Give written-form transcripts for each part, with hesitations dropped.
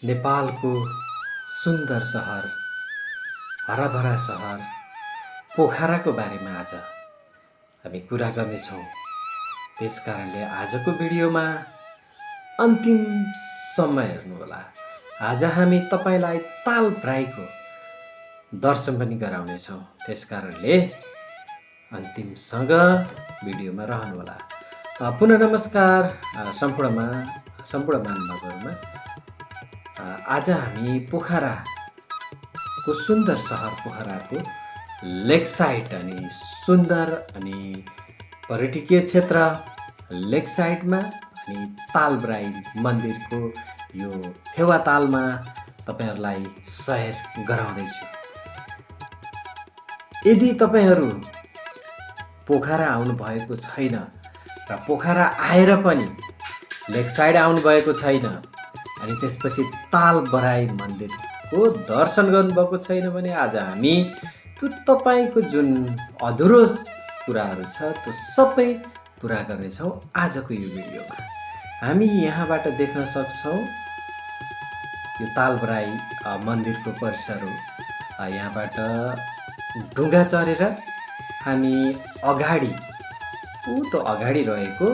नेपालको सुन्दर सहर, हराभरा सहर पोखराको बारेमा आज हामी कुरा गर्नेछौँ। त्यसकारणले आजको भिडियोमा अन्तिमसम्म हेर्नुहोला। आज हामी तपाईलाई तालब्राईको दर्शन पनि गराउनेछौँ। त्यसकारणले अन्तिमसँग भिडियोमा रहनुहोला। पुनः नमस्कार सम्पूर्ण महानुभावहरुमा। आज हामी पोखराको सुन्दर सहर पोखराको लेक साइड अनि सुन्दर अनि पर्यटकीय क्षेत्र लेक साइडमा अनि तालब्राई मन्दिरको यो फेवातालमा तपाईहरुलाई सैर गराउँदैछु। यदि तपाईहरु पोखरा आउनु भएको छैन र पोखरा आएर पनि लेक साइड आउनु भएको छैन अनि त्यसपछि तालब्राई मन्दिरको दर्शन गर्नुभएको छैन भने आज हामी त्यो तपाईको जुन अधुरो कुराहरू छ त्यो सबै पूरा गर्नेछौँ आजको यो भिडियोमा। हामी यहाँबाट देख्न सक्छौँ यो तालब्राई मन्दिरको परिसर हो। यहाँबाट ढुङ्गा चढेर हामी अगाडि रहेको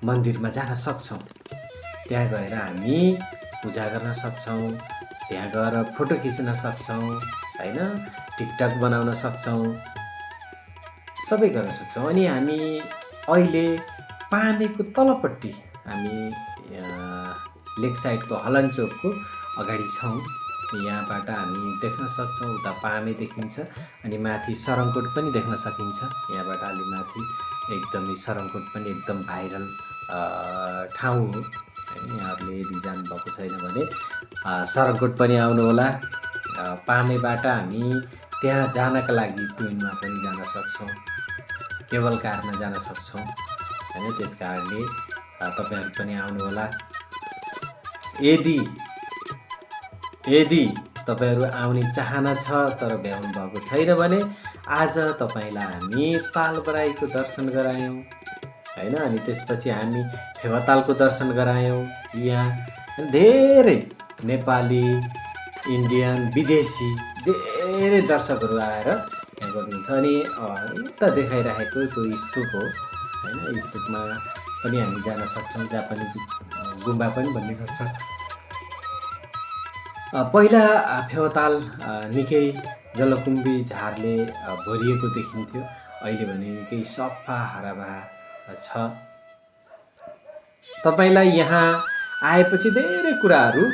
मन्दिरमा जान सक्छौँ। त्यहाँ गएर हामी पूजा गर्न सक्छौँ, त्यहाँ गएर फोटो खिच्न सक्छौँ, हैन, टिकटक बनाउन सक्छौँ, सबै गर्न सक्छौँ। अनि हामी अहिले पामेको तलपट्टि हामी लेक साइडको हलनचोकको अगाडि छौँ। यहाँबाट हामी देख्न सक्छौँ उता पामे देखिन्छ अनि माथि सरङकोट पनि देख्न सकिन्छ। यहाँबाट अलि माथि एकदमै सरङकोट पनि एकदम भाइरल ठाउँ हो। यहाँहरूले यदि जानुभएको छैन भने सरङकोट पनि आउनुहोला। पामेबाट हामी त्यहाँ जानका लागि ट्रेनमा पनि जान सक्छौँ, केबल कारमा जान सक्छौँ हैन। त्यसकारणले तपाईहरु पनि आउनुहोला। यदि तपाईहरु आउने चाहना छ तर भ्याउनु भएको छैन भने आज तपाईलाई हामी तालब्राईको दर्शन गरायौँ हैन। अनि त्यसपछि हामी फेवातालको दर्शन गरायौँ। यहाँ धेरै नेपाली, इन्डियन, विदेशी धेरै दर्शकहरू आएर यहाँ गर्नुहुन्छ। अनि उता देखाइरहेको त्यो स्तूप हो हैन। स्तूपमा पनि हामी जान सक्छौँ। जापानिज गुम्बा पनि भन्ने गर्छ। पहिला फेवाताल निकै जलकुम्भी झारले भरिएको देखिन्थ्यो। अहिले भने निकै सफा हराभरा छ। तपाईलाई यहाँ आएपछि धेरै कुराहरू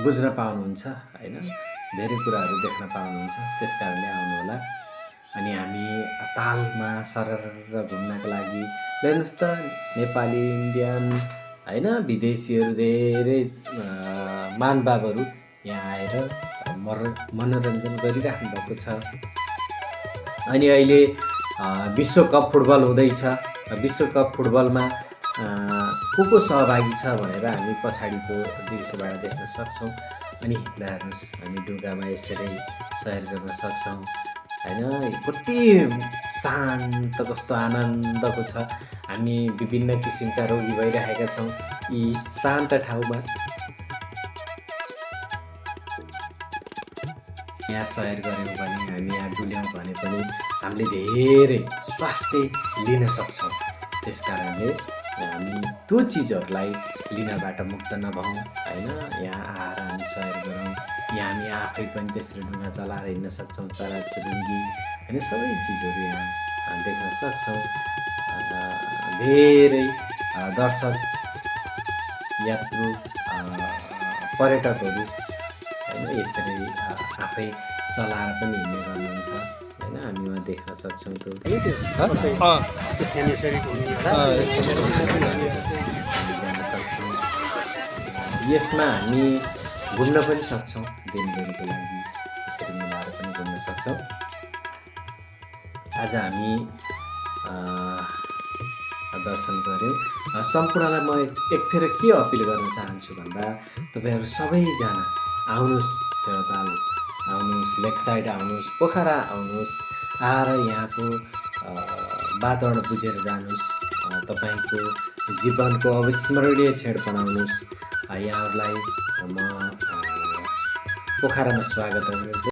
बुझ्न पाउनुहुन्छ हैन, धेरै कुराहरू देख्न पाउनुहुन्छ। त्यसकारणले आउनुहोला। अनि हामी तालमा सरर घुम्नका लागि हेर्नुहोस् त नेपाली, इन्डियन हैन, विदेशीहरू धेरै महानुभावहरू यहाँ आएर मनोरञ्जन गरिराख्नु भएको छ। अनि अहिले विश्वकप फुटबल हुँदैछ। विश्वकप फुटबलमा को सहभागी छ भनेर हामी पछाडिको दृश्यबाट देख्न सक्छौँ। अनि हेर्नुहोस् हामी ढुङ्गामा यसरी सैर गर्न सक्छौँ हैन। कति शान्त, कस्तो आनन्दको छ। हामी विभिन्न किसिमका रोगी भइरहेका छौँ यी शान्त ठाउँमा। यहाँ सैर गऱ्यौँ भने, हामी यहाँ डुल्यौँ भने पनि हामीले धेरै स्वास्थ्य लिन सक्छौँ। त्यसकारणले हामी त्यो चिजहरूलाई लिनबाट मुक्त नभौँ हैन। यहाँ आएर हामी सैर गरौँ। यहाँ हामी आफै पनि त्यसरी ढुङ्गा चलाएर हिँड्न सक्छौँ। चराचुरुङ्गी हैन, सबै चिजहरू यहाँ देख्न सक्छौँ। धेरै दर्शक यात्रु पर्यटकहरू हैन यसरी आफै चलाएर पनि हिँड्ने गर्नुहुन्छ हैन। हामी वहाँ देख्न सक्छौँ। जान सक्छौँ। यसमा हामी घुम्न पनि सक्छौँ। दिनभरिको लागि यसरी मिलाएर पनि घुम्न सक्छौँ। आज हामी दर्शन गऱ्यौँ। सम्पूर्णलाई म एक फेर के अपिल गर्न चाहन्छु भन्दा तपाईहरु सबैजना आउनुहोस्, फेवाताल आउनुहोस्, लेक साइड आउनुहोस्, पोखरा आउनुहोस्। आएर यहाँको वातावरण बुझेर जानुहोस्। तपाईँको जीवनको अविस्मरणीय क्षण बनाउनुहोस्। यहाँहरूलाई म पोखरामा स्वागत गर्छु।